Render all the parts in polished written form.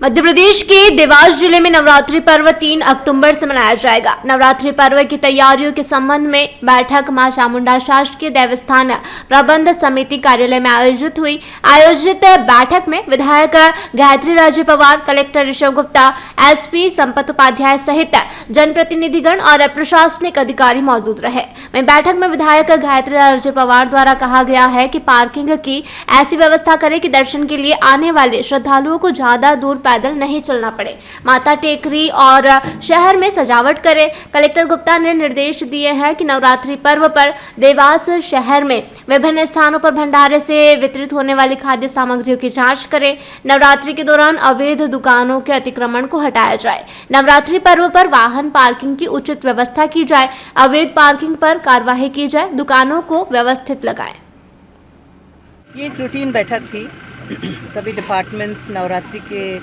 मध्य प्रदेश के देवास जिले में नवरात्रि पर्व 3 अक्टूबर से मनाया जाएगा। नवरात्रि पर्व की तैयारियों के संबंध में बैठक मां चामुंडा शासकीय देवस्थान प्रबंध समिति कार्यालय में आयोजित बैठक में विधायक गायत्री राजे पवार, कलेक्टर ऋषभ गुप्ता, एसपी संपत उपाध्याय सहित जनप्रतिनिधिगण और प्रशासनिक अधिकारी मौजूद रहे। वहीं बैठक में विधायक गायत्री राजे पवार द्वारा कहा गया है कि पार्किंग की ऐसी व्यवस्था करें कि दर्शन के लिए आने वाले श्रद्धालुओं को ज्यादा दूर पैदल नहीं चलना पड़े। माता टेकरी और शहर में सजावट करें। कलेक्टर गुप्ता ने निर्देश दिए हैं कि नवरात्रि पर्व पर देवास शहर में विभिन्न स्थानों पर भंडारे से वितरित होने वाली खाद्य सामग्रियों की जांच करें। नवरात्रि के दौरान अवैध दुकानों के अतिक्रमण को हटाया जाए। नवरात्रि पर्व पर वाहन पार्किंग की उचित व्यवस्था की जाए। अवैध पार्किंग पर कार्रवाई की जाए। दुकानों को व्यवस्थित लगाएं। ये एक रूटीन बैठक थी। सभी डिपार्टमेंट्स नवरात्रि के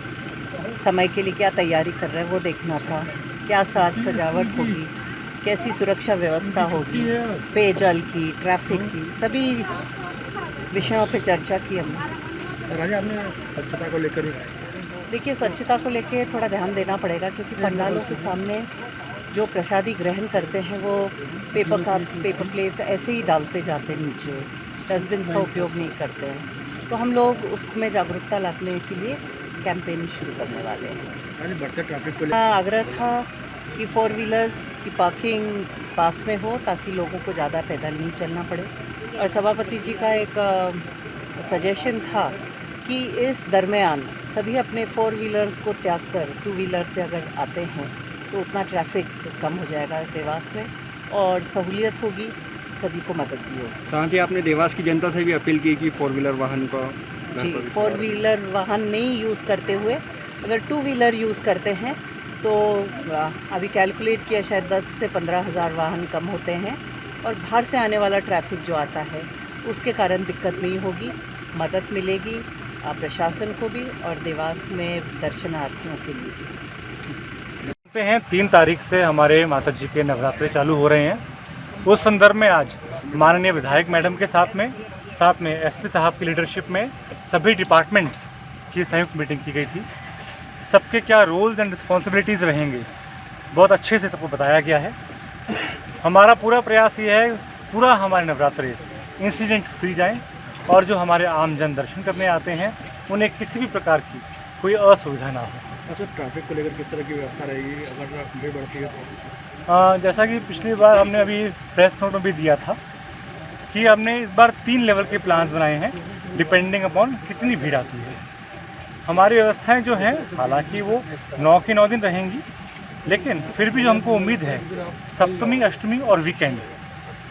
समय के लिए क्या तैयारी कर रहे हैं वो देखना था। क्या साज सजावट होगी, कैसी सुरक्षा व्यवस्था होगी, पेयजल की, ट्रैफिक की, सभी विषयों पे चर्चा की हमने। राजा, आपने स्वच्छता को लेकर देखिए, स्वच्छता को लेकर थोड़ा ध्यान देना पड़ेगा क्योंकि पंडालों के सामने जो प्रसादी ग्रहण करते हैं वो पेपर कप्स, पेपर प्लेट्स ऐसे ही डालते जाते हैं नीचे, डस्टबिन का उपयोग नहीं करते हैं। तो हम लोग उसमें जागरूकता लाने के लिए कैंपेन शुरू करने वाले हैं। बढ़ते ट्रैफिक को आग्रह था कि 4 व्हीलर्स की पार्किंग पास में हो ताकि लोगों को ज़्यादा पैदल नहीं चलना पड़े। और सभापति जी का एक सजेशन था कि इस दरमियान सभी अपने 4 व्हीलर्स को त्याग कर 2 व्हीलर पे अगर आते हैं तो उतना ट्रैफिक कम हो जाएगा देवास में और सहूलियत होगी, सभी को मदद भी होगी। साथ ही आपने देवास की जनता से भी अपील की कि 4 व्हीलर वाहन को 4 व्हीलर वाहन नहीं यूज़ करते हुए अगर 2 व्हीलर यूज़ करते हैं तो अभी कैलकुलेट किया शायद 10 से 15 हज़ार वाहन कम होते हैं और बाहर से आने वाला ट्रैफिक जो आता है उसके कारण दिक्कत नहीं होगी, मदद मिलेगी प्रशासन को भी और देवास में दर्शनार्थियों के लिए भी। हैं 3 तारीख से हमारे माता जी के नवरात्रे चालू हो रहे हैं। उस संदर्भ में आज माननीय विधायक मैडम के साथ में एसपी साहब की लीडरशिप में सभी डिपार्टमेंट्स की संयुक्त मीटिंग की गई थी। सबके क्या रोल्स एंड रिस्पॉन्सिबिलिटीज़ रहेंगे बहुत अच्छे से सबको बताया गया है। हमारा पूरा प्रयास ये है पूरा हमारे नवरात्रे इंसिडेंट फ्री जाएं और जो हमारे आम जन दर्शन करने आते हैं उन्हें किसी भी प्रकार की कोई असुविधा ना हो। अच्छा, ट्रैफिक को लेकर किस तरह की व्यवस्था रहेगी अगर भीड़ बढ़ती है तो? जैसा कि पिछली बार हमने अभी प्रेस नोट में भी दिया था कि हमने इस बार 3 लेवल के प्लान्स बनाए हैं डिपेंडिंग अपॉन कितनी भीड़ आती है। हमारी व्यवस्थाएं जो हैं हालांकि वो 9 के 9 दिन रहेंगी, लेकिन फिर भी जो हमको उम्मीद है सप्तमी, अष्टमी और वीकेंड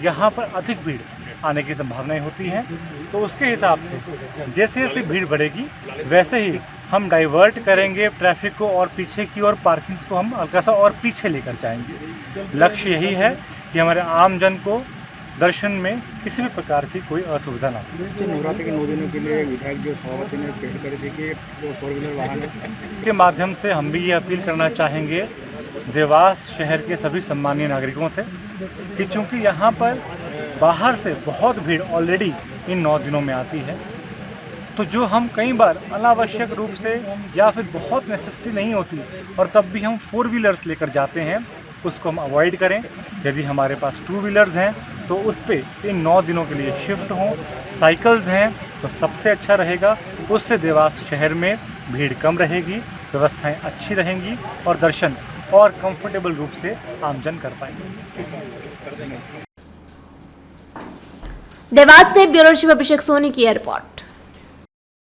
यहाँ पर अधिक भीड़ आने की संभावनाएं होती हैं। तो उसके हिसाब से जैसे जैसे भीड़ बढ़ेगी वैसे ही हम डाइवर्ट करेंगे ट्रैफिक को और पीछे की ओर पार्किंग्स को हम हल्का सा और पीछे लेकर जाएंगे। लक्ष्य यही है कि हमारे आम जन को दर्शन में किसी भी प्रकार की कोई असुविधा ना हो। नवरात्रि के 9 दिनों के लिए विधायक जो सभापति ने पहल करी थी कि जो 4 व्हीलर वाहन है के माध्यम से हम भी ये अपील करना चाहेंगे देवास शहर के सभी सम्मानीय नागरिकों से कि चूँकि यहाँ पर बाहर से बहुत भीड़ ऑलरेडी इन 9 दिनों में आती है, तो जो हम कई बार अनावश्यक रूप से या फिर बहुत नेसेसिटी नहीं होती और तब भी हम 4 व्हीलर्स लेकर जाते हैं उसको हम अवॉइड करें। यदि हमारे पास 2 व्हीलर्स हैं तो उस पे इन 9 दिनों के लिए शिफ्ट हों। साइकिल्स हैं तो सबसे अच्छा रहेगा, उससे देवास शहर में भीड़ कम रहेगी, व्यवस्थाएं अच्छी रहेंगी और दर्शन और कंफर्टेबल रूप से आमजन कर पाएंगे। देवास से ब्यूरो चीफ अभिषेक सोनी की रिपोर्ट।